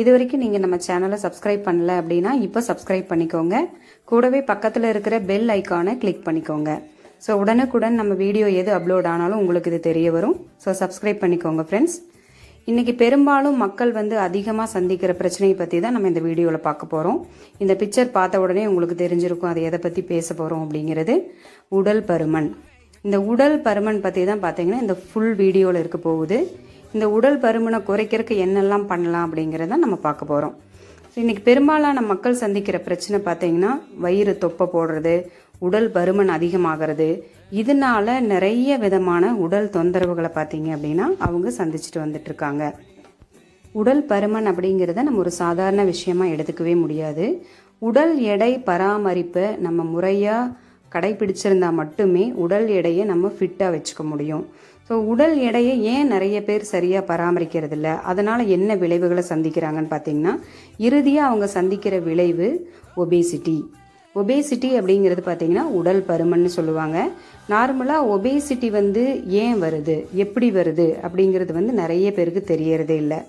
இது வரைக்கும் நீங்கள் நம்ம சேனலை சப்ஸ்கிரைப் பண்ணல அப்படின்னா இப்போ சப்ஸ்கிரைப் பண்ணிக்கோங்க. கூடவே பக்கத்தில் இருக்கிற பெல் ஐக்கானை கிளிக் பண்ணிக்கோங்க. ஸோ உடனுக்குடன் நம்ம வீடியோ எது அப்லோட் ஆனாலும் உங்களுக்கு இது தெரிய வரும். ஸோ சப்ஸ்கிரைப் பண்ணிக்கோங்க ஃப்ரெண்ட்ஸ். இன்றைக்கி பெரும்பாலும் மக்கள் அதிகமாக சந்திக்கிற பிரச்சனையை பற்றி தான் நம்ம இந்த வீடியோவில் பார்க்க போகிறோம். இந்த பிக்சர் பார்த்த உடனே உங்களுக்கு தெரிஞ்சிருக்கும் அது எதை பற்றி பேச போகிறோம் அப்படிங்கிறது. உடல் பருமன். இந்த உடல் பருமன் பற்றி தான் பார்த்தீங்கன்னா இந்த ஃபுல் வீடியோவில் இருக்க போகுது. இந்த உடல் பருமனை குறைக்கிறதுக்கு என்னெல்லாம் பண்ணலாம் அப்படிங்கிறத நம்ம பார்க்க போகிறோம். இன்றைக்கி பெரும்பாலான மக்கள் சந்திக்கிற பிரச்சனை பார்த்தீங்கன்னா வயிறு தொப்பை போடுறது, உடல் பருமன் அதிகமாகிறது. இதனால நிறைய விதமான உடல் தொந்தரவுகளை பார்த்தீங்க அப்படின்னா அவங்க சந்திச்சுட்டு வந்துட்டு இருக்காங்க. உடல் பருமன் அப்படிங்கிறத நம்ம ஒரு சாதாரண விஷயமா எடுத்துக்கவே முடியாது. உடல் எடை பராமரிப்பை நம்ம முறையாக கடைபிடிச்சிருந்தா மட்டுமே உடல் எடையை நம்ம ஃபிட்டாக வச்சுக்க முடியும். ஸோ உடல் எடையை ஏன் நிறைய பேர் சரியாக பராமரிக்கிறது இல்லை, அதனால் என்ன விளைவுகளை சந்திக்கிறாங்கன்னு பார்த்தீங்கன்னா, இறுதியாக அவங்க சந்திக்கிற விளைவு ஒபேசிட்டி. ஒபேசிட்டி அப்படிங்கிறது பார்த்தீங்கன்னா உடல் பருமன்னு சொல்லுவாங்க. நார்மலாக ஒபேசிட்டி ஏன் வருது, எப்படி வருது அப்படிங்கிறது நிறைய பேருக்கு தெரியறதே இல்லை.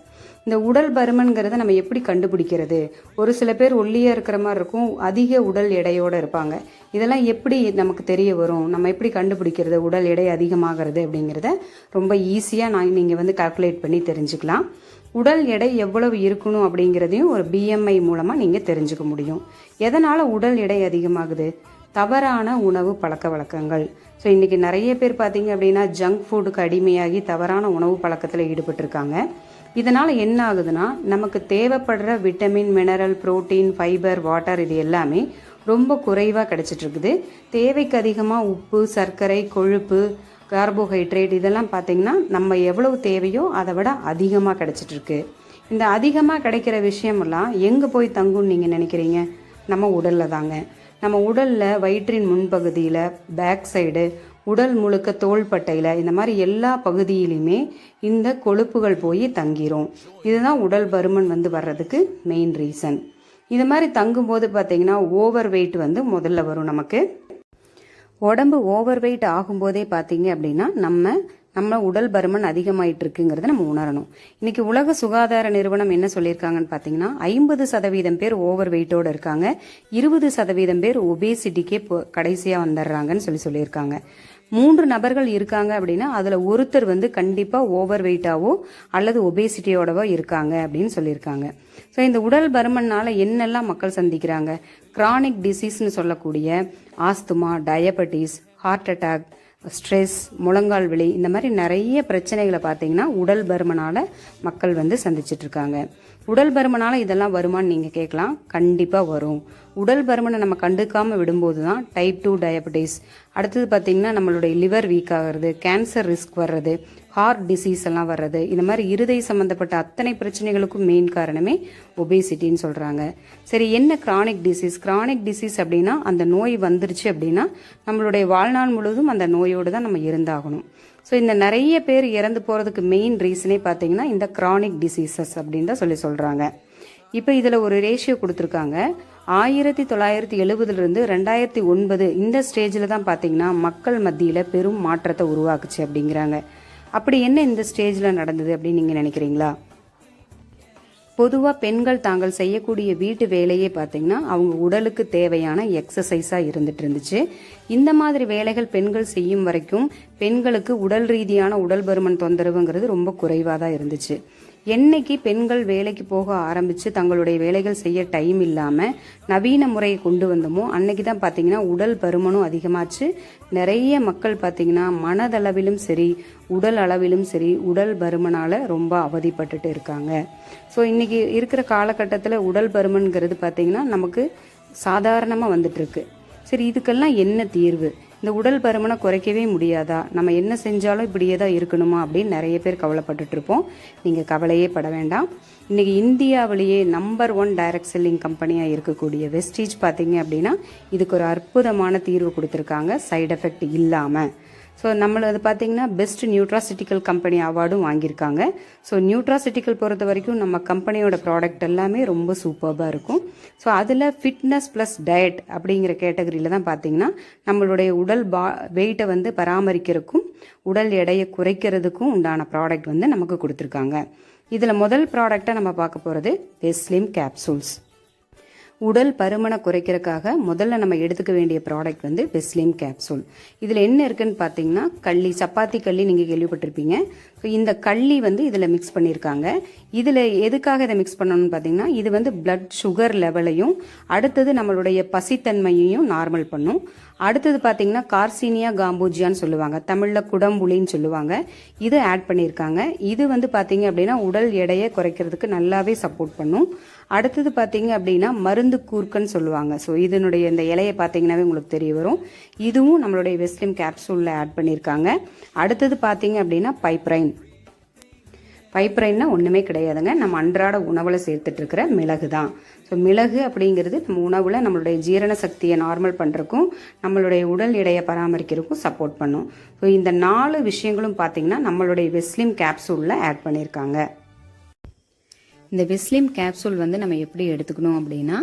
இந்த உடல் பருமன்கிறத நம்ம எப்படி கண்டுபிடிக்கிறது? ஒரு சில பேர் ஒல்லியாக இருக்கிற மாதிரி இருக்கும், அதிக உடல் எடையோடு இருப்பாங்க. இதெல்லாம் எப்படி நமக்கு தெரிய வரும், நம்ம எப்படி கண்டுபிடிக்கிறது உடல் எடை அதிகமாகிறது அப்படிங்கிறத ரொம்ப ஈஸியாக நீங்கள் கால்குலேட் பண்ணி தெரிஞ்சுக்கலாம். உடல் எடை எவ்வளவு இருக்கணும் அப்படிங்கிறதையும் ஒரு பிஎம்ஐ மூலமாக நீங்கள் தெரிஞ்சுக்க முடியும். எதனால் உடல் எடை அதிகமாகுது? தவறான உணவு பழக்க வழக்கங்கள். ஸோ இன்றைக்கி நிறைய பேர் பார்த்தீங்க அப்படின்னா ஜங்க் ஃபுட்டுக்கு அடிமையாகி தவறான உணவு பழக்கத்தில் ஈடுபட்டிருக்காங்க. இதனால் என்ன ஆகுதுன்னா, நமக்கு தேவைப்படுற vitamin, mineral, protein, fibre, water இது எல்லாமே ரொம்ப குறைவாக கிடச்சிட்ருக்குது. தேவைக்கு அதிகமாக உப்பு, சர்க்கரை, கொழுப்பு, கார்போஹைட்ரேட் இதெல்லாம் பார்த்திங்கன்னா நம்ம எவ்வளவு தேவையோ அதை விட அதிகமாக கிடச்சிட்ருக்கு. இந்த அதிகமாக கிடைக்கிற விஷயமெல்லாம் எங்கே போய் தங்கும்னு நீங்கள் நினைக்கிறீங்க? நம்ம உடலில் தாங்க. நம்ம உடலில் வயிற்றின் முன்பகுதியில், பேக் சைடு, உடல் முழுக்க தோள்பட்டையில், இந்த மாதிரி எல்லா பகுதியிலையுமே இந்த கொழுப்புகள் போய் தங்கிரும். இதுதான் உடல் பருமன் வர்றதுக்கு மெயின் ரீசன். இது மாதிரி தங்கும்போது பார்த்தீங்கன்னா ஓவர் வெயிட் முதல்ல வரும். நமக்கு உடம்பு ஓவர் வெயிட் ஆகும்போதே பார்த்தீங்க அப்படின்னா நம்ம உடல் பருமன் அதிகமாயிட்டு இருக்குங்கிறத நம்ம உணரணும். இன்னைக்கு உலக சுகாதார நிறுவனம் என்ன சொல்லியிருக்காங்கன்னு பார்த்தீங்கன்னா 50% பேர் ஓவர் வெயிட்டோடு இருக்காங்க, 20% பேர் ஒபேசிட்டிக்கே கடைசியாக வந்துடுறாங்கன்னு சொல்லியிருக்காங்க. 3 நபர்கள் இருக்காங்க அப்படின்னா அதில் ஒருத்தர் கண்டிப்பாக ஓவர் வெயிட்டாவோ அல்லது ஒபேசிட்டியோடவோ இருக்காங்க அப்படின்னு சொல்லியிருக்காங்க. ஸோ இந்த உடல் பருமனால் என்னெல்லாம் மக்கள் சந்திக்கிறாங்க? கிரானிக் டிசீஸ்னு சொல்லக்கூடிய asthma, diabetes, heart attack, stress, முழங்கால் வலி, இந்த மாதிரி நிறைய பிரச்சனைகளை பார்த்தீங்கன்னா உடல் பருமனால் மக்கள் சந்திச்சுட்டு இருக்காங்க. உடல் பருமனால் இதெல்லாம் வருமானு நீங்கள் கேட்கலாம். கண்டிப்பாக வரும். உடல் பருமனை நம்ம கண்டுக்காமல் விடும்போது தான் டைப் 2 டயபெட்டிஸ், அடுத்தது பார்த்திங்கன்னா நம்மளுடைய லிவர் வீக் ஆகிறது, கேன்சர் ரிஸ்க் வர்றது, ஹார்ட் டிசீஸ் எல்லாம் வர்றது, இந்த மாதிரி இருதய சம்மந்தப்பட்ட அத்தனை பிரச்சனைகளுக்கும் மெயின் காரணமே ஒபேசிட்டின்னு சொல்கிறாங்க. சரி, என்ன கிரானிக் டிசீஸ்? கிரானிக் டிசீஸ் அப்படின்னா அந்த நோய் வந்துருச்சு அப்படின்னா நம்மளுடைய வாழ்நாள் முழுவதும் அந்த நோயோடு தான் நம்ம இருந்தாகணும். ஸோ இந்த நிறைய பேர் இறந்து போகிறதுக்கு மெயின் ரீசனே பார்த்தீங்கன்னா இந்த கிரானிக் டிசீசஸ் அப்படின்னு தான் சொல்கிறாங்க. இப்போ இதில் ஒரு ரேஷியோ கொடுத்துருக்காங்க. 1970 2009 இந்த ஸ்டேஜில் தான் பார்த்தீங்கன்னா மக்கள் மத்தியில் பெரும் மாற்றத்தை உருவாக்குச்சு அப்படிங்கிறாங்க. அப்படி என்ன இந்த ஸ்டேஜில் நடந்தது அப்படின்னு நீங்கள் நினைக்கிறீங்களா? பொதுவாக பெண்கள் தாங்கள் செய்யக்கூடிய வீட்டு வேலையே பார்த்தீங்கன்னா அவங்க உடலுக்கு தேவையான எக்ஸசைஸாக இருந்துச்சு. இந்த மாதிரி வேலைகள் பெண்கள் செய்யும் வரைக்கும் பெண்களுக்கு உடல் ரீதியான உடல் பருமன் தொந்தரவுங்கிறது ரொம்ப குறைவாக தான் இருந்துச்சு. என்னைக்கு பெண்கள் வேலைக்கு போக ஆரம்பித்து தங்களுடைய வேலைகள் செய்ய டைம் இல்லாமல் நவீன முறையை கொண்டு வந்தோமோ அன்னைக்கு தான் பார்த்தீங்கன்னா உடல் பருமனும் அதிகமாச்சு. நிறைய மக்கள் பார்த்தீங்கன்னா மனதளவிலும் சரி உடல் அளவிலும் சரி உடல் பருமனால் ரொம்ப அவதிப்பட்டுட்டு இருக்காங்க. ஸோ இன்றைக்கி இருக்கிற காலகட்டத்தில் உடல் பருமன்கிறது பார்த்தீங்கன்னா நமக்கு சாதாரணமாக வந்துட்டுருக்கு. சரி, இதுக்கெல்லாம் என்ன தீர்வு? இந்த உடல் பருமனை குறைக்கவே முடியாதா? நம்ம என்ன செஞ்சாலும் இப்படியே தான் இருக்கணுமா அப்படின்னு நிறைய பேர் கவலைப்பட்டுட்டு இருப்போம். நீங்கள் கவலையே பட வேண்டாம். இன்றைக்கி இந்தியாவிலேயே நம்பர் 1 டைரக்ட் செல்லிங் கம்பெனியாக இருக்கக்கூடிய வெஸ்டீஜ் பார்த்தீங்க அப்படின்னா இதுக்கு ஒரு அற்புதமான தீர்வு கொடுத்துருக்காங்க, சைடு எஃபெக்ட் இல்லாமல். ஸோ நம்மளது பார்த்தீங்கன்னா பெஸ்ட் நியூட்ராசிட்டிக்கல் கம்பெனி அவார்டும் வாங்கியிருக்காங்க. ஸோ நியூட்ராசிட்டிக்கல் பொறுத்த வரைக்கும் நம்ம கம்பெனியோட ப்ராடக்ட் எல்லாமே ரொம்ப சூப்பராக இருக்கும். ஸோ அதில் ஃபிட்னஸ் ப்ளஸ் டயட் அப்படிங்கிற கேட்டகரியில் தான் பார்த்தீங்கன்னா நம்மளுடைய உடல் வெயிட்டை வந்து பராமரிக்கிறதுக்கும் உடல் எடையை குறைக்கிறதுக்கும் உண்டான ப்ராடக்ட் வந்து நமக்கு கொடுத்துருக்காங்க. இதில் முதல் ப்ராடக்டை நம்ம பார்க்க போகிறது வெஸ்லிம் கேப்சூல்ஸ். உடல் பருமனை குறைக்கிறதுக்காக முதல்ல நம்ம எடுத்துக்க வேண்டிய ப்ராடக்ட் வந்து வெஸ்லிம் கேப்சூல். இதில் என்ன இருக்குன்னு பார்த்தீங்கன்னா கள்ளி, சப்பாத்தி கள்ளி நீங்கள் கேள்விப்பட்டிருப்பீங்க. ஸோ இந்த கள்ளி வந்து இதில் மிக்ஸ் பண்ணியிருக்காங்க. இதில் எதுக்காக இதை மிக்ஸ் பண்ணணும்னு பார்த்தீங்கன்னா இது வந்து பிளட் சுகர் லெவலையும் அடுத்தது நம்மளுடைய பசித்தன்மையையும் நார்மல் பண்ணும். அடுத்தது பார்த்தீங்கன்னா கார்சினியா காம்போஜியான்னு சொல்லுவாங்க, தமிழில் குடம்புளின்னு சொல்லுவாங்க. இது ஆட் பண்ணியிருக்காங்க. இது வந்து பார்த்தீங்க அப்படின்னா உடல் எடையை குறைக்கிறதுக்கு நல்லாவே சப்போர்ட் பண்ணும். அடுத்தது பார்த்தீங்க அப்படின்னா மருந்து கூர்க்கன்னு சொல்லுவாங்க. ஸோ இதனுடைய இந்த இலையை பார்த்தீங்கன்னாவே உங்களுக்கு தெரிய வரும். இதுவும் நம்மளுடைய வெஸ்லிம் கேப்சூலில் ஆட் பண்ணியிருக்காங்க. அடுத்தது பார்த்தீங்க அப்படின்னா பைப்ரைன். பைப்ரைன்னா ஒன்றுமே கிடையாதுங்க, நம்ம அன்றாட உணவில் சேர்த்துட்டு இருக்கிற மிளகு தான். ஸோ மிளகு அப்படிங்கிறது நம்ம உணவில் நம்மளுடைய ஜீரண சக்தியை நார்மல் பண்ணுறக்கும் நம்மளுடைய உடல் எடையை பராமரிக்கிறதுக்கும் சப்போர்ட் பண்ணும். ஸோ இந்த 4 விஷயங்களும் பார்த்தீங்கன்னா நம்மளுடைய வெஸ்லிம் கேப்சூலில் ஆட் பண்ணியிருக்காங்க. இந்த வெஸ்லிம் கேப்சூல் வந்து நம்ம எப்படி எடுத்துக்கணும் அப்படின்னா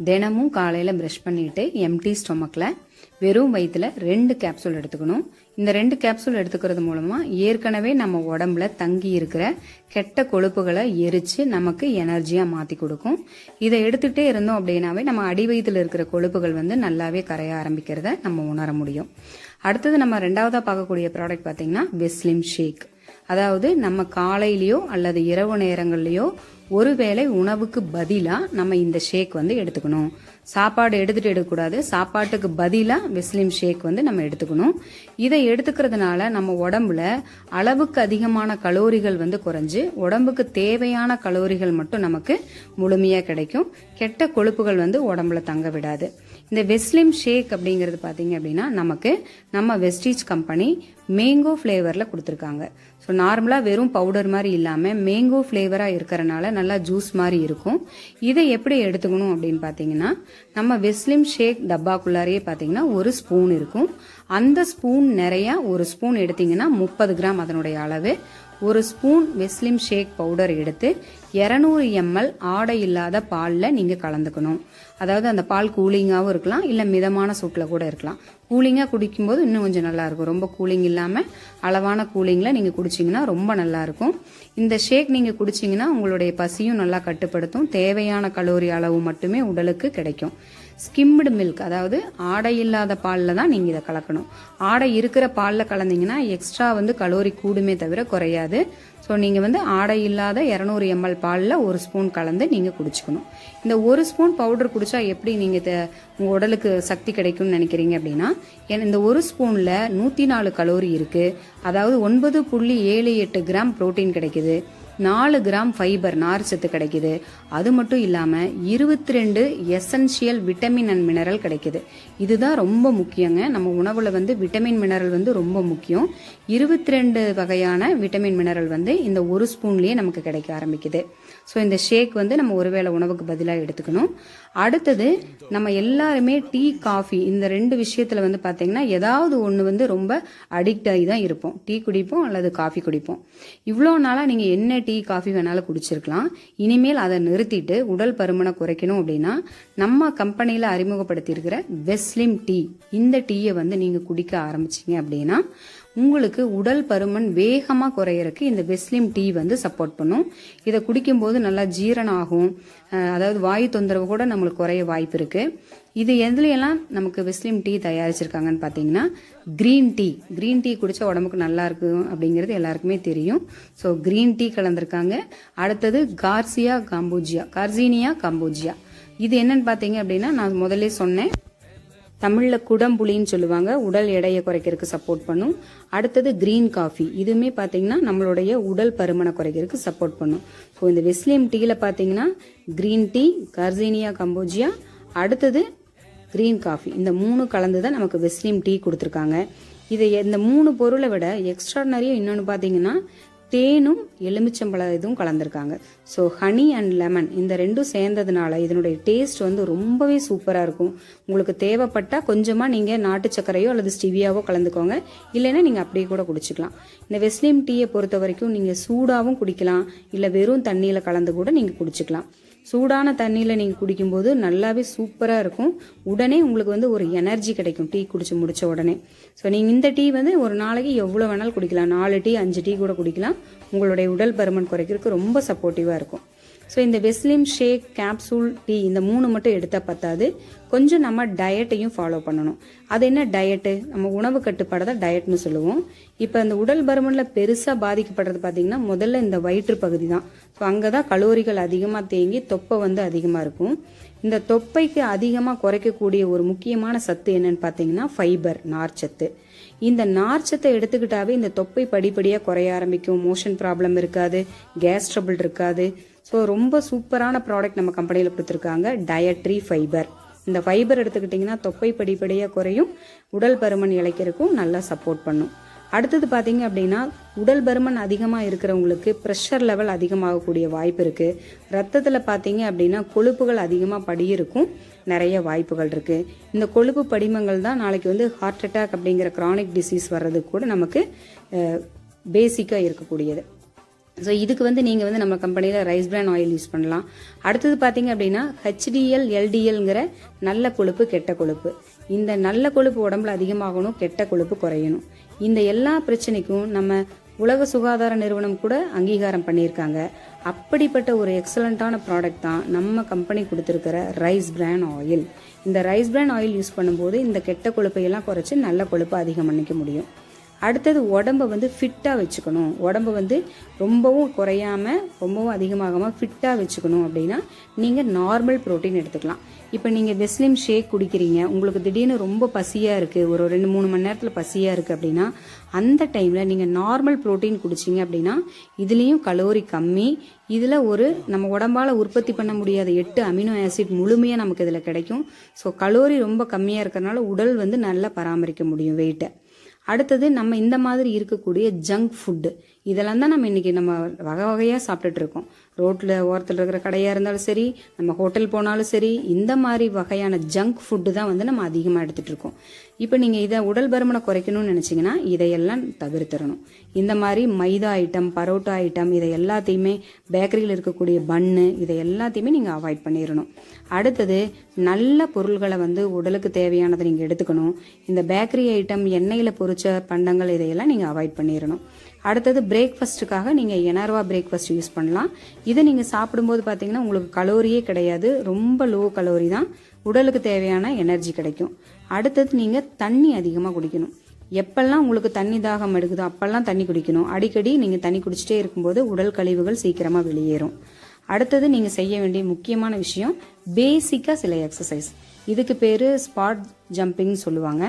தினமும் காலையில் ப்ரஷ் பண்ணிட்டு எம்டி ஸ்டொமக்கில் வெறும் வயிற்றுல 2 கேப்சூல் எடுத்துக்கணும். இந்த 2 கேப்சூல் எடுத்துக்கிறது மூலமா ஏற்கனவே நம்ம உடம்புல தங்கி இருக்கிற கெட்ட கொழுப்புகளை எரிச்சு நமக்கு எனர்ஜியா மாத்தி கொடுக்கும். இதை எடுத்துட்டே இருந்தோம் அப்படின்னாவே நம்ம அடி வயிற்றுல இருக்கிற கொழுப்புகள் வந்து நல்லாவே கரைய ஆரம்பிக்கிறத நம்ம உணர முடியும். அடுத்தது நம்ம 2வதா பார்க்கக்கூடிய ப்ராடக்ட் பார்த்தீங்கன்னா வெஸ்லிம் ஷேக். அதாவது நம்ம காலையிலயோ அல்லது இரவு நேரங்கள்லயோ ஒருவேளை உணவுக்கு பதிலாக நம்ம இந்த ஷேக் வந்து எடுத்துக்கணும். சாப்பாடு எடுக்கக்கூடாது, சாப்பாட்டுக்கு பதிலாக வெஸ்லிம் ஷேக் வந்து நம்ம எடுத்துக்கணும். இதை எடுத்துக்கிறதுனால நம்ம உடம்புல அளவுக்கு அதிகமான கலோரிகள் வந்து குறைஞ்சு உடம்புக்கு தேவையான கலோரிகள் மட்டும் நமக்கு முழுமையாக கிடைக்கும். கெட்ட கொழுப்புகள் வந்து உடம்புல தங்க விடாது. இந்த வெஸ்லிம் ஷேக் அப்படிங்கிறது பார்த்தீங்க அப்படின்னா நமக்கு நம்ம வெஸ்டீஜ் கம்பெனி மேங்கோ ஃப்ளேவரில் கொடுத்துருக்காங்க. ஸோ நார்மலாக வெறும் பவுடர் மாதிரி இல்லாமல் மேங்கோ ஃப்ளேவராக இருக்கிறனால நல்லா ஜூஸ் மாதிரி இருக்கும். இதை எப்படி எடுத்துக்கணும் அப்படின்னு பார்த்தீங்கன்னா நம்ம வெஸ்லிம் ஷேக் டப்பாக்குள்ளாரையே பார்த்தீங்கன்னா 1 ஸ்பூன் இருக்கும். அந்த ஸ்பூன் நிறையா 1 ஸ்பூன் எடுத்தீங்கன்னா 30 கிராம் அதனுடைய அளவு. 1 ஸ்பூன் வெஸ்லிம் ஷேக் பவுடர் எடுத்து 200 ml ஆடை இல்லாத பாலில் நீங்கள் கலந்துக்கணும். அதாவது அந்த பால் கூலிங்காகவும் இருக்கலாம், இல்லை மிதமான சூட்டில் கூட இருக்கலாம். கூலிங்காக குடிக்கும்போது இன்னும் கொஞ்சம் நல்லா இருக்கும். ரொம்ப கூலிங் இல்லாமல் அளவான கூலிங்கில் நீங்கள் குடிச்சிங்கன்னா ரொம்ப நல்லா இருக்கும். இந்த ஷேக் நீங்கள் குடிச்சிங்கன்னா உங்களுடைய பசியும் நல்லா கட்டுப்படுத்தும். தேவையான கலோரி அளவு மட்டுமே உடலுக்கு கிடைக்கும். ஸ்கிம்டு மில்க், அதாவது ஆடை இல்லாத பாலில் தான் நீங்கள் இதை கலக்கணும். ஆடை இருக்கிற பாலில் கலந்தீங்கன்னா எக்ஸ்ட்ரா வந்து கலோரி கூடுமே தவிர குறையாது. ஸோ நீங்கள் வந்து ஆடை இல்லாத 200 ml பாலில் 1 ஸ்பூன் கலந்து நீங்கள் குடிச்சுக்கணும். இந்த 1 ஸ்பூன் பவுடர் குடிச்சா எப்படி நீங்கள் உங்கள் உடலுக்கு சக்தி கிடைக்கும்னு நினைக்கிறீங்க அப்படின்னா, இந்த 1 ஸ்பூனில் 104 கலோரி இருக்குது. அதாவது 9.78 கிராம் புரோட்டீன் கிடைக்குது, 4 கிராம் ஃபைபர் நார் சத்து கிடைக்குது. அது மட்டும் இல்லாமல் 22 எசென்ஷியல் விட்டமின் அண்ட் மினரல் கிடைக்குது. இதுதான் ரொம்ப முக்கியங்க. நம்ம உணவுல வந்து விட்டமின் மினரல் வந்து ரொம்ப முக்கியம். 22 வகையான விட்டமின் மினரல் வந்து இந்த 1 ஸ்பூன்லயே நமக்கு கிடைக்க ஆரம்பிக்குது. ஸோ இந்த ஷேக் வந்து நம்ம ஒருவேளை உணவுக்கு பதிலாக எடுத்துக்கணும். அடுத்தது நம்ம எல்லாருமே டீ காஃபி இந்த 2 விஷயத்துல வந்து பார்த்தீங்கன்னா ஏதாவது ஒன்று வந்து ரொம்ப அடிக்ட் ஆகி தான் இருப்போம். டீ குடிப்போம் அல்லது காஃபி குடிப்போம். இவ்வளோ நாளாக நீங்கள் என்ன டீ காஃபி வேணாலும் குடிச்சிருக்கலாம். இனிமேல் அதை நிறுத்திட்டு உடல் பருமனை குறைக்கணும் அப்படின்னா நம்ம கம்பெனியில் அறிமுகப்படுத்தி இருக்கிற வெஸ்லிம் டீ, இந்த டீயை வந்து நீங்கள் குடிக்க ஆரம்பிச்சிங்க அப்படின்னா உங்களுக்கு உடல் பருமன் வேகமாக குறையறதுக்கு இந்த வெஸ்லிம் டீ வந்து சப்போர்ட் பண்ணும். இதை குடிக்கும்போது நல்லா ஜீரணம் ஆகும். அதாவது வாயு தொந்தரவு கூட நம்மளுக்கு குறைய வாய்ப்பு இருக்கு. இது எதுலையெல்லாம் நமக்கு வெஸ்லிம் டீ தயாரிச்சிருக்காங்கன்னு பார்த்தீங்கன்னா கிரீன் டீ குடிச்சா உடம்புக்கு நல்லா இருக்கும் அப்படிங்கிறது எல்லாருக்குமே தெரியும். ஸோ கிரீன் டீ கலந்துருக்காங்க. அடுத்தது கார்சினியா காம்போஜியா. இது என்னன்னு பார்த்தீங்க அப்படின்னா நான் முதல்ல சொன்னேன், தமிழில் குடம்புளின்னு சொல்லுவாங்க, உடல் எடையை குறைக்கிறதுக்கு சப்போர்ட் பண்ணும். அடுத்தது கிரீன் காஃபி, இதுவுமே பார்த்தீங்கன்னா நம்மளுடைய உடல் பருமனை குறைக்கிறதுக்கு சப்போர்ட் பண்ணும். ஸோ இந்த வெஸ்லிம் டீயில் பார்த்தீங்கன்னா கிரீன் டீ, கார்சினியா காம்போஜியா, அடுத்தது கிரீன் காஃபி, இந்த 3 கலந்து தான் நமக்கு வெஸ்லிம் டீ கொடுத்துருக்காங்க. இதை இந்த 3 பொருளை விட எக்ஸ்ட்ராடனரியாக இன்னொன்று பார்த்தீங்கன்னா தேனும் எலுமிச்சம்பழ இதுவும் கலந்துருக்காங்க. ஸோ ஹனி அண்ட் லெமன் இந்த ரெண்டும் சேர்ந்ததுனால இதனுடைய டேஸ்ட் வந்து ரொம்பவே சூப்பராக இருக்கும். உங்களுக்கு தேவைப்பட்டால் கொஞ்சமாக நீங்கள் நாட்டு சர்க்கரையோ அல்லது ஸ்டிவியாவோ கலந்துக்கோங்க, இல்லைன்னா நீங்கள் அப்படியே கூட குடிச்சிக்கலாம். இந்த வெஸ்லிம் டீயை பொறுத்த வரைக்கும் நீங்கள் சூடாகவும் குடிக்கலாம், இல்லை வெறும் தண்ணியில் கலந்து கூட நீங்கள் குடிச்சிக்கலாம். சூடான தண்ணியில் நீங்கள் குடிக்கும்போது நல்லாவே சூப்பராக இருக்கும். உடனே உங்களுக்கு வந்து ஒரு எனர்ஜி கிடைக்கும் டீ குடிச்சு முடித்த உடனே. ஸோ நீங்கள் இந்த டீ வந்து ஒரு நாளைக்கு எவ்வளோ வேணாலும் குடிக்கலாம், 4 டீ 5 டீ கூட குடிக்கலாம். உங்களுடைய உடல் பருமன் குறைக்கிறதுக்கு ரொம்ப சப்போர்ட்டிவாக இருக்கும். ஸோ இந்த வெஸ்லிம் ஷேக், கேப்சூல், டீ இந்த 3 மட்டும் எடுத்தால் பத்தாது, கொஞ்சம் நம்ம டயட்டையும் ஃபாலோ பண்ணணும். அது என்ன டயட்டு? நம்ம உணவு கட்டுப்பாடு தான் டயட்னு சொல்லுவோம். இப்போ இந்த உடல் பருமனில் பெருசாக பாதிக்கப்படுறது பார்த்தீங்கன்னா முதல்ல இந்த வயிற்று பகுதி தான். ஸோ அங்கே தான் கலோரிகள் அதிகமாக தேங்கி தொப்பை வந்து அதிகமாக இருக்கும். இந்த தொப்பைக்கு அதிகமாக குறைக்கக்கூடிய ஒரு முக்கியமான சத்து என்னன்னு பார்த்தீங்கன்னா ஃபைபர், நார்ச்சத்து. இந்த நார்ச்சத்தை எடுத்துக்கிட்டாவே இந்த தொப்பை படிப்படியாக குறைய ஆரம்பிக்கும். மோஷன் ப்ராப்ளம் இருக்காது, கேஸ் ட்ரபிள் இருக்காது. ஸோ ரொம்ப சூப்பரான ப்ராடக்ட் நம்ம கம்பெனியில் கொடுத்துருக்காங்க, டயட்ரி ஃபைபர். இந்த ஃபைபர் எடுத்துக்கிட்டிங்கன்னா தொப்பை படிப்படியாக குறையும், உடல் பருமன் இழைக்கிறதுக்கும் நல்லா சப்போர்ட் பண்ணும். அடுத்தது பார்த்தீங்க அப்படின்னா உடல் பருமன் அதிகமாக இருக்கிறவங்களுக்கு ப்ரெஷர் லெவல் அதிகமாகக்கூடிய வாய்ப்பு இருக்குது. ரத்தத்தில் பார்த்தீங்க அப்படின்னா கொழுப்புகள் அதிகமாக படியிருக்கும், நிறைய வாய்ப்புகள் இருக்குது. இந்த கொழுப்பு படிமங்கள் தான் நாளைக்கு வந்து ஹார்ட் அட்டாக் அப்படிங்கிற கிரானிக் டிசீஸ் வர்றதுக்கு கூட நமக்கு பேசிக்காக இருக்கக்கூடியது. ஸோ இதுக்கு வந்து நீங்கள் வந்து நம்ம கம்பெனியில் ரைஸ் பிரான் ஆயில் யூஸ் பண்ணலாம். அடுத்தது பார்த்தீங்க அப்படின்னா HDL, LDLங்கிற நல்ல கொழுப்பு, கெட்ட கொழுப்பு. இந்த நல்ல கொழுப்பு உடம்புல அதிகமாகணும், கெட்ட கொழுப்பு குறையணும். இந்த எல்லா பிரச்சனைக்கும் நம்ம உலக சுகாதார நிறுவனம் கூட அங்கீகாரம் பண்ணியிருக்காங்க. அப்படிப்பட்ட ஒரு எக்ஸலண்ட்டான ப்ராடக்ட் தான் நம்ம கம்பெனி கொடுத்துருக்கிற ரைஸ் பிரான் ஆயில். இந்த ரைஸ் பிரான் ஆயில் யூஸ் பண்ணும்போது இந்த கெட்ட கொழுப்பையெல்லாம் குறைச்சி நல்ல கொழுப்பை அதிகம் பண்ணிக்க முடியும். அடுத்தது உடம்பை வந்து ஃபிட்டாக வச்சுக்கணும், உடம்பு வந்து ரொம்பவும் குறையாமல் ரொம்பவும் அதிகமாகாமல் ஃபிட்டாக வச்சுக்கணும் அப்படின்னா நீங்கள் நார்மல் ப்ரோட்டீன் எடுத்துக்கலாம். இப்போ நீங்கள் வெஸ்லிம் ஷேக் குடிக்கிறீங்க, உங்களுக்கு திடீர்னு ரொம்ப பசியாக இருக்குது, ஒரு 2-3 மணி நேரத்தில் பசியாக இருக்குது அப்படின்னா அந்த டைமில் நீங்கள் நார்மல் ப்ரோட்டீன் குடிச்சிங்க அப்படின்னா இதுலேயும் கலோரி கம்மி. இதில் நம்ம உடம்பால் உற்பத்தி பண்ண முடியாத 8 அமினோ ஆசிட் முழுமையாக நமக்கு இதில் கிடைக்கும். ஸோ கலோரி ரொம்ப கம்மியாக இருக்கிறதுனால உடல் வந்து நல்லா பராமரிக்க முடியும் வெயிட்டை. அடுத்தது நம்ம இந்த மாதிரி இருக்கக்கூடிய ஜங்க் ஃபுட்டு இதெல்லாம் தான் நம்ம இன்றைக்கி நம்ம வகை வகையாக சாப்பிட்டுட்டு இருக்கோம். ரோட்டில் ஓரத்தில் இருக்கிற கடையாக இருந்தாலும் சரி, நம்ம ஹோட்டல் போனாலும் சரி, இந்த மாதிரி வகையான ஜங்க் ஃபுட்டு தான் வந்து நம்ம அதிகமாக எடுத்துகிட்டு இருக்கோம். இப்போ நீங்கள் இதை உடல் பருமனை குறைக்கணும்னு நினச்சிங்கன்னா இதையெல்லாம் தவிர்த்திடணும். இந்த மாதிரி மைதா ஐட்டம், பரோட்டா ஐட்டம் இதை எல்லாத்தையுமே, பேக்கரியில் இருக்கக்கூடிய பன்னு இதை எல்லாத்தையுமே நீங்கள் அவாய்ட் பண்ணிடணும். அடுத்தது நல்ல பொருள்களை வந்து உடலுக்கு தேவையானதை நீங்கள் எடுத்துக்கணும். இந்த பேக்கரி ஐட்டம், எண்ணெயில் பொரிச்ச பண்டங்கள் இதையெல்லாம் நீங்கள் அவாய்ட் பண்ணிடணும். அடுத்தது பிரேக்ஃபாஸ்ட்டுக்காக நீங்கள் எனர்வா பிரேக்ஃபாஸ்ட் யூஸ் பண்ணலாம். இதை நீங்கள் சாப்பிடும்போது பார்த்தீங்கன்னா உங்களுக்கு கலோரியே கிடையாது, ரொம்ப லோ கலோரி தான், உடலுக்கு தேவையான எனர்ஜி கிடைக்கும். அடுத்தது நீங்கள் தண்ணி அதிகமாக குடிக்கணும். எப்பெல்லாம் உங்களுக்கு தண்ணி தாகம் எடுக்குதோ அப்பெல்லாம் தண்ணி குடிக்கணும். அடிக்கடி நீங்கள் தண்ணி குடிச்சிட்டே இருக்கும்போது உடல் கழிவுகள் சீக்கிரமாக வெளியேறும். அடுத்தது நீங்கள் செய்ய வேண்டிய முக்கியமான விஷயம் பேசிக்காக சில எக்ஸசைஸ். இதுக்கு பேர் ஸ்பாட் ஜம்பிங்னு சொல்லுவாங்க,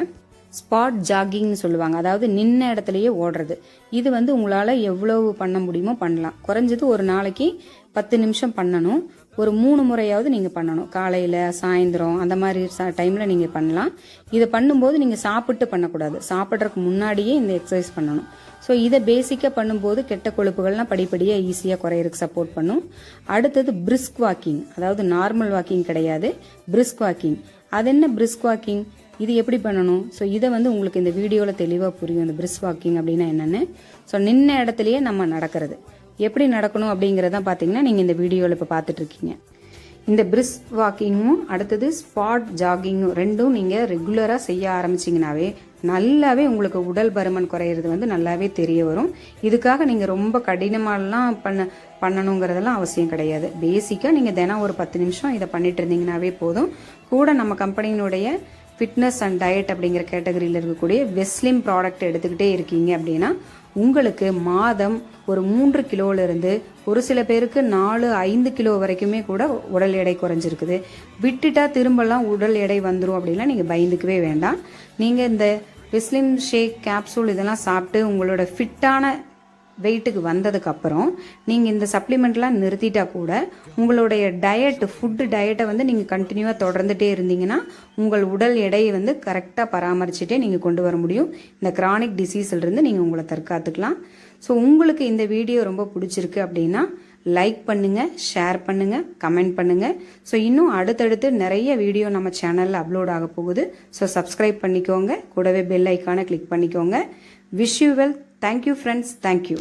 ஸ்பாட் ஜாகிங்னு சொல்லுவாங்க. அதாவது நின்ன இடத்துலையே ஓடுறது. இது வந்து உங்களால் எவ்வளவு பண்ண முடியுமோ பண்ணலாம். குறைஞ்சது ஒரு நாளைக்கு 10 நிமிஷம் பண்ணணும். ஒரு 3 முறையாவது நீங்கள் பண்ணணும். காலையில், சாயந்தரம், அந்த மாதிரி டைமில் நீங்கள் பண்ணலாம். இதை பண்ணும்போது நீங்கள் சாப்பிட்டு பண்ணக்கூடாது, சாப்பிட்றதுக்கு முன்னாடியே இந்த எக்ஸசைஸ் பண்ணணும். ஸோ இதை பேசிக்காக பண்ணும்போது கெட்ட கொழுப்புகள்லாம் படிப்படியாக ஈஸியாக குறையிறதுக்கு சப்போர்ட் பண்ணும். அடுத்தது பிரிஸ்க் வாக்கிங், அதாவது நார்மல் வாக்கிங் கிடையாது, பிரிஸ்க் வாக்கிங். அது என்ன பிரிஸ்க் வாக்கிங், இது எப்படி பண்ணணும்? ஸோ இதை வந்து உங்களுக்கு இந்த வீடியோவில் தெளிவாக புரியும், இந்த பிரிஸ்க் வாக்கிங் அப்படின்னா என்னென்னு. ஸோ நின்ன இடத்துலையே நம்ம நடக்கிறது எப்படி நடக்கணும் அப்படிங்கிறதான் பார்த்தீங்கன்னா நீங்கள் இந்த வீடியோவில் இப்போ பார்த்துட்ருக்கீங்க. இந்த பிரிஸ்க் வாக்கிங்கும் அடுத்தது ஸ்பாட் ஜாகிங்கும் ரெண்டும் நீங்கள் ரெகுலராக செய்ய ஆரம்பிச்சிங்கனாவே நல்லாவே உங்களுக்கு உடல் பருமன் குறையிறது வந்து நல்லாவே தெரிய வரும். இதுக்காக நீங்கள் ரொம்ப கடினமாலாம் பண்ணணுங்கிறதெல்லாம் அவசியம் கிடையாது. பேசிக்காக நீங்கள் தினம் ஒரு 10 நிமிஷம் இதை பண்ணிட்டு இருந்தீங்கன்னாவே போதும். கூட நம்ம கம்பெனியினுடைய ஃபிட்னஸ் அண்ட் டயட் அப்படிங்கிற கேட்டகரியில் இருக்கக்கூடிய வெஸ்லிம் ப்ராடக்ட் எடுத்துக்கிட்டே இருக்கீங்க அப்படின்னா உங்களுக்கு மாதம் ஒரு 3 கிலோவிலிருந்து ஒரு சில பேருக்கு 4-5 கிலோ வரைக்குமே கூட உடல் எடை குறைஞ்சிருக்குது. விட்டுட்டா திரும்பலாம் உடல் எடை வந்துடும் அப்படின்லாம் நீங்கள் பயந்துக்கவே வேண்டாம். நீங்கள் இந்த வெஸ்லிம் ஷேக், கேப்சூல் இதெல்லாம் சாப்பிட்டு உங்களோட ஃபிட்டான வெயிட்டுக்கு வந்ததுக்கப்புறம் நீங்கள் இந்த சப்ளிமெண்ட்லாம் நிறுத்திட்டா கூட உங்களுடைய ஃபுட்டு டயட்டை வந்து நீங்கள் கண்டினியூவாக தொடர்ந்துட்டே இருந்தீங்கன்னா உங்கள் உடல் எடையை வந்து கரெக்டாக பராமரிச்சுட்டே நீங்கள் கொண்டு வர முடியும். இந்த கிரானிக் டிசீஸ்லேருந்து நீங்கள் உங்களை தற்காத்துக்கலாம். ஸோ உங்களுக்கு இந்த வீடியோ ரொம்ப பிடிச்சிருக்கு அப்படின்னா லைக் பண்ணுங்கள், ஷேர் பண்ணுங்கள், கமெண்ட் பண்ணுங்கள். ஸோ இன்னும் அடுத்தடுத்து நிறைய வீடியோ நம்ம சேனலில் அப்லோட் ஆக போகுது. ஸோ சப்ஸ்கிரைப் பண்ணிக்கோங்க, கூடவே பெல் ஐக்கானை கிளிக் பண்ணிக்கோங்க. Wish you well. Thank you friends, thank you.